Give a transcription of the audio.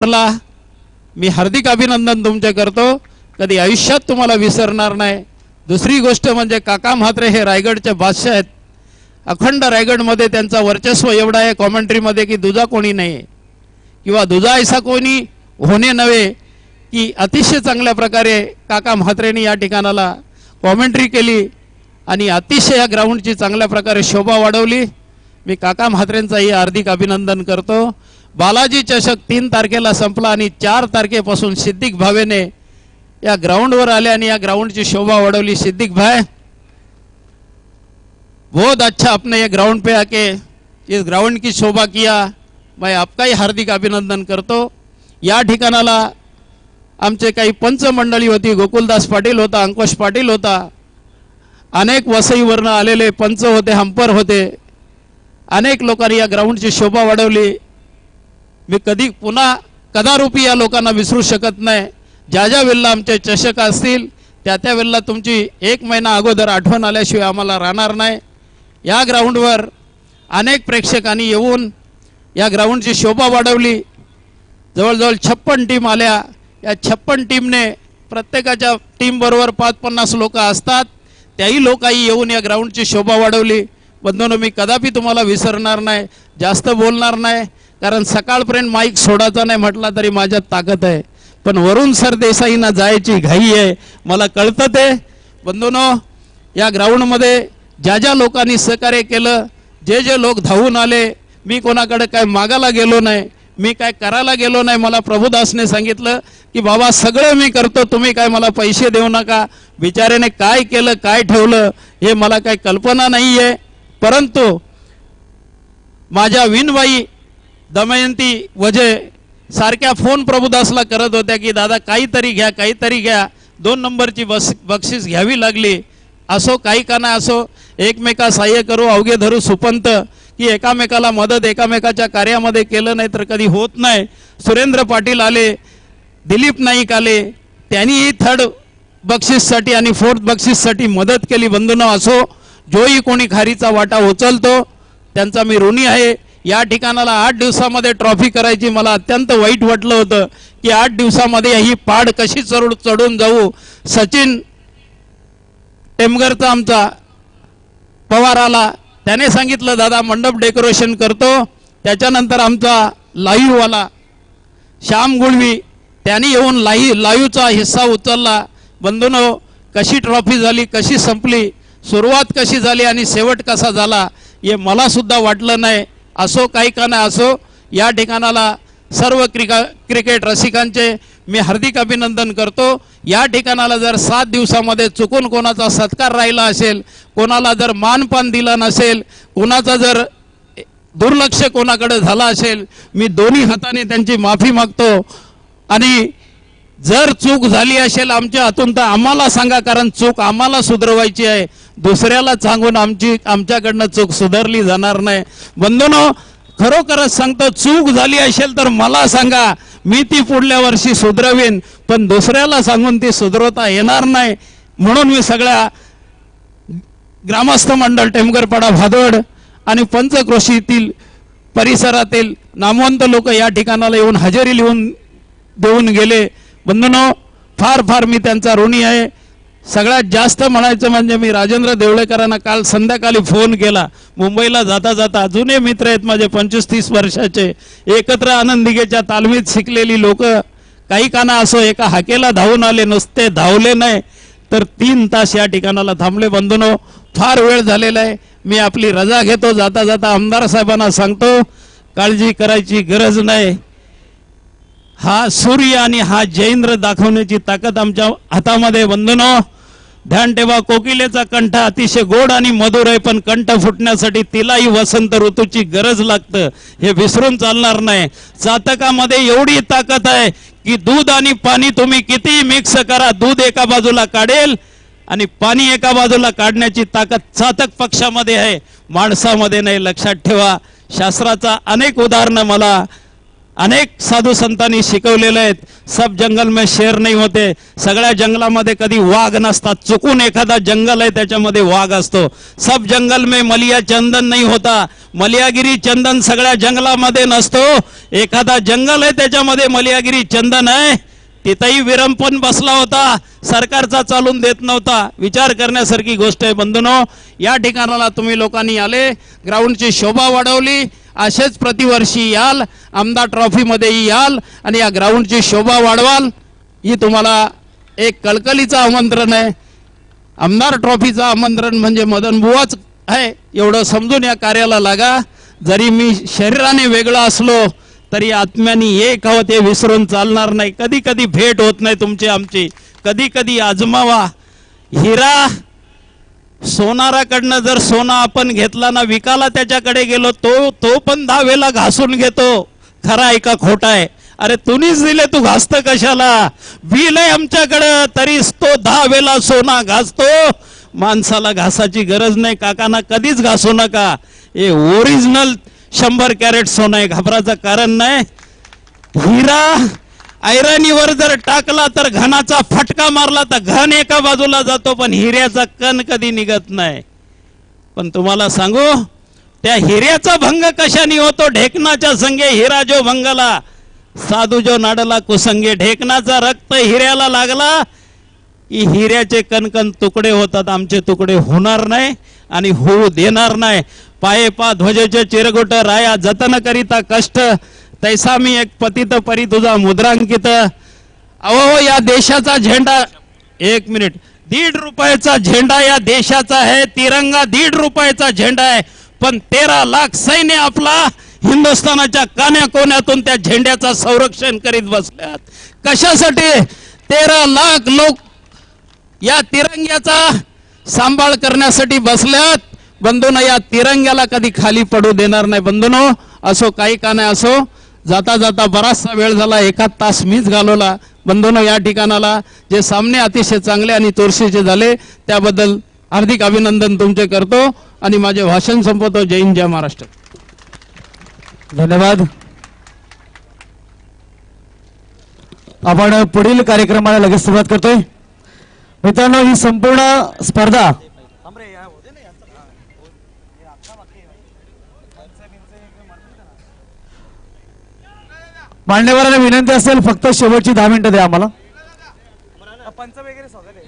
ला मी हार्दिक अभिनंदन तुमचे करतो, कधी आयुष्यात तुम्हाला विसरणार नाही। दुसरी गोष्ट म्हणजे काका म्हात्रे हे रायगडचे बादशाह आहेत। अखंड रायगडमध्ये त्यांचा वर्चस्व एवढा आहे कॉमेंट्रीमध्ये की दुजा कोणी नाही किंवा दुजा ऐसा कोणी होणे नव्हे की अतिशय चांगल्या प्रकारे काका म्हात्रेंनी या ठिकाणाला कॉमेंट्री केली आणि अतिशय या ग्राउंडची चांगल्या प्रकारे शोभा वाढवली। मी काका म्हात्रेंचाही हार्दिक अभिनंदन करतो। बालाजी चषक 3 तारखेला संपला आणि 4 तारखेपासून सिद्दीक भावेने या ग्राउंडवर आले आणि या ग्राउंडची शोभा वाढवली। सिद्दीक भाई बहुत अच्छा आपने ये ग्राउंड पे आके इस ग्राउंड की शोभा किया, मैं आपका ही हार्दिक अभिनंदन करतो। या ठिकाणाला आमचे काही पंच मंडळी होती, गोकुलदास पाटील होता, अंकुश पाटील होता, अनेक वसईवरून आलेले पंच होते, हंपर होते, अनेक लोकांनी या ग्राउंडची शोभा वाढवली। मी कधी पुन्हा कदारूपी या लोकांना विसरू शकत नाही। ज्या ज्या वेळेला आमचे चषक असतील त्या त्या वेळेला तुमची 1 महिना अगोदर आठवण आल्याशिवाय आम्हाला राहणार नाही। या ग्राउंडवर अनेक प्रेक्षकांनी येऊन या ग्राउंडची शोभा वाढवली। जवळजवळ 56 टीम आल्या। या 56 टीमने प्रत्येकाच्या टीम बरोबर 5-50 लोक असतात, त्याही लोकांनी येऊन या ग्राउंडची शोभा वाढवली। बंधूंनो, मी कदापि तुम्हाला विसरणार नाही, जास्त बोलणार नाही, कारण सकाळपर्यंत माईक सोडायचा नाही म्हटला तरी माझ्यात ताकद आहे, पण वरून सरदेसाईंना जायची घाई आहे, मला कळतं ते। बंधूंनो, या ग्राउंडमध्ये ज्या ज्या लोकांनी सहकार्य केलं, जे जे लोक धावून आले, मी कोणाकडे काय मागायला गेलो नाही, मी काय करायला गेलो नाही। मला प्रभुदासने सांगितलं की बाबा सगळं मी करतो, तुम्ही काय मला पैसे देऊ नका। बिचाऱ्याने काय केलं काय ठेवलं हे मला काही कल्पना नाही आहे, परंतु माझ्या विनबाई दमयंती वजे सारख्या फोन प्रभुदासला करत होत्या की दादा काहीतरी घ्या काहीतरी घ्या, 2 नंबरची बक्षीस घ्यावी लागली। असो काही का नाही असो, एकमेका सहाय्य करू अवघे धरू सुपंत, की एकामेकाला मदत एकामेकाच्या कार्यामध्ये केलं नाही तर कधी होत नाही। सुरेंद्र पाटील आले, दिलीप नाईक आले, त्यांनीही 3rd बक्षीससाठी आणि 4th बक्षीससाठी मदत केली। बंधूंनो, असो जोही कोणी खारीचा वाटा उचलतो त्यांचा मी ऋणी आहे। या ठिकाणाला 8 दिवसामध्ये ट्रॉफी करायची मला अत्यंत वाईट वाटलं होतं की 8 दिवसामध्ये ही पाड कशी चढून जाऊ। सचिन टेमगरचा आमचा पवार आला, त्याने सांगितलं दादा मंडप डेकोरेशन करतो। त्याच्यानंतर आमचा लाईव्हवाला श्याम गुळवी त्यांनी येऊन लाईव्हचा हिस्सा उचलला। बंधूंनो, कशी ट्रॉफी झाली, कशी संपली, सुरुवात कशी झाली आणि शेवट कसा झाला हे मला सुद्धा वाटलं नाही। असो काही का नाही असो, या ठिकाणाला सर्व क्रिकेट रसिकांचे मी हार्दिक अभिनंदन करतो। या ठिकाणाला जर 7 दिवसामध्ये चुकून कोणाचा सत्कार राहिला असेल, कोणाला जर मानपान दिला नसेल, कोणाचा जर दुर्लक्ष कोणाकडे झाला असेल, मी दोन्ही हाताने त्यांची माफी मागतो। आणि जर चूक झाली असेल आमच्या हातून तर आम्हाला सांगा, कारण चूक आम्हाला सुधारवायची आहे, दुसऱ्याला सांगून आमच्याकडनं चूक सुधारली जाणार नाही। बंधूंनो, खरोखरच सांगतो, चूक झाली असेल तर मला सांगा, मी ती पुढल्या वर्षी सुधरवीन, पण दुसऱ्याला सांगून ती सुधारवता येणार नाही। म्हणून मी सगळ्या ग्रामस्थ मंडळ टेमगरपाडा भादोड आणि पंचक्रोशीतील परिसरातील नामवंत लोक या ठिकाणाला येऊन हजेरी देऊन गेले। बंधूंनो, फार मी त्यांचा ऋणी आहे। सगळ्यात जास्त म्हणायचं म्हणजे मी राजेंद्र देवळेकरांना काल संध्याकाळी फोन केला, मुंबईला जाता जाता, जुने मित्र आहेत माझे 25-30 वर्षाचे, एकत्र आनंदिगेच्या तालमीत शिकलेली लोक, काही काना असो एका हाकेला धावून आले, नुसते धावले नाही तर 3 तास या ठिकाणाला थांबले। बंधूंनो, फार वेळ झालेला आहे, मी आपली रजा घेतो। जाता जाता आमदार साहेबांना सांगतो, काळजी करायची गरज नाही, हा सूर्य आणि हा जयेंद्र दाखवण्याची ताकद आमच्या हातामध्ये। बंधूंनो, ध्यान ठेवा, कोकिलेचा कंठ अतिशय गोड आणि मधुर आहे, पण कंठ फुटण्यासाठी तिलाही वसंत ऋतूची गरज लागतं, हे विसरून चालणार नाही। चातकामध्ये एवढी ताकद आहे की दूध आणि पाणी तुम्ही किती मिक्स करा, दूध एका बाजूला काढेल आणि पाणी एका बाजूला काढण्याची ताकद चातक पक्षामध्ये आहे, माणसामध्ये नाही। लक्षात ठेवा, शास्त्राचा अनेक उदाहरणं मला अनेक साधू संतांनी शिकवलेले आहेत, सब जंगल में शेर नहीं होते. सगळ्या जंगलामध्ये कधी वाघ नसतात, चुकून एखादा जंगल आहे त्याच्यामध्ये वाघ असतो. सब जंगल में मलिया चंदन नहीं होता, मलियागिरी चंदन सगळ्या जंगलामध्ये नसतो. एखादा जंगल आहे त्याच्यामध्ये मलियागिरी चंदन आहे, तिथंही विरंपण बसला होता, सरकारचा चालून देत नव्हता. विचार करण्यासारखी गोष्ट आहे बंधूंनो. या ठिकाणाला तुम्ही लोकांनी आले, ग्राउंडची शोभा वाढवली. असेच प्रतिवर्षी याल, आमदार ट्रॉफीमध्येही याल आणि या ग्राउंडची शोभा वाढवाल. ही तुम्हाला एक कळकळीचं आमंत्रण आहे. आमदार ट्रॉफीचं आमंत्रण म्हणजे मदन बुवाच आहे एवढं समजून या कार्याला लागा. जरी मी शरीराने वेगळं असलो तरी आत्म्याने एक आहोत हे विसरून चालणार नाही. कधी कधी भेट होत नाही तुमची आमची, कधी कधी आजमावा. हिरा सोनाराकडनं जर सोना आपण घेतला ना, विकायला त्याच्याकडे गेलो, तो पण 10 वेळा घासून घेतो. खरा आहे का खोटा आहे? अरे तुम्हीच दिले, तू घासत कशाला? बिल आहे आमच्याकडं तरी तो 10 वेळा सोना घासतो. माणसाला घासाची गरज नाही. काकांना कधीच घासू नका. हे ओरिजिनल 100 कॅरेट सोनं आहे, घाबराचं कारण नाही. हिरा ऐराणीवर जर टाकला तर घनाचा फटका मारला तर घन एका बाजूला जातो, पण हिऱ्याचा कण कधी निघत नाही. पण तुम्हाला सांगू, त्या हिऱ्याचा भंग कशाने होतो? ढेकणाच्या संगे हिरा जो भंगला, साधू जो नाडला कुसंगे. ढेकणाचा रक्त हिऱ्याला लागला की हिऱ्याचे कणकण तुकडे होतात. आमचे तुकडे होणार नाही आणि होऊ देणार नाही. पाये पा ध्वजेचे चिरगुट राया जतन करिता कष्ट, तैसा मी एक पतित परी तुझा मुद्रांकित. अहो या देशाचा झेंडा, 1 मिनिट, 1.5 रुपयाचा झेंडा या देशाचा आहे. तिरंगा 1.5 रुपयाचा झेंडा आहे, पण 13 लाख सैन्य आपला हिंदुस्थानाच्या कान्याकोन्यातून त्या झेंड्याचा संरक्षण करीत बसल्यात. कशासाठी? 13 लाख लोक या तिरंग्याचा सांभाळ करण्यासाठी बसल्यात. बंधूंनो, या तिरंग्याला कधी खाली पडू देणार नाही. बंधूंनो, असो काही का नाही असो, जाता जाता बराचसा वेळ झाला, 1 तास मीच घालवला. बंधूंनो, या ठिकाणाला जे सामने अतिशय चांगले आणि तोरशीचे झाले त्याबद्दल हार्दिक अभिनंदन तुमचे करतो आणि माझे भाषण संपवतो. जय हिंद, जय महाराष्ट्र. धन्यवाद. आपण पुढील कार्यक्रमाला लगेच सुरुवात करतोय. मित्रांनो, ही संपूर्ण स्पर्धा मान्यवरांना विनंती असेल, फक्त शेवटची 10 मिनिटं द्या आम्हाला. पंच वगैरे सगळे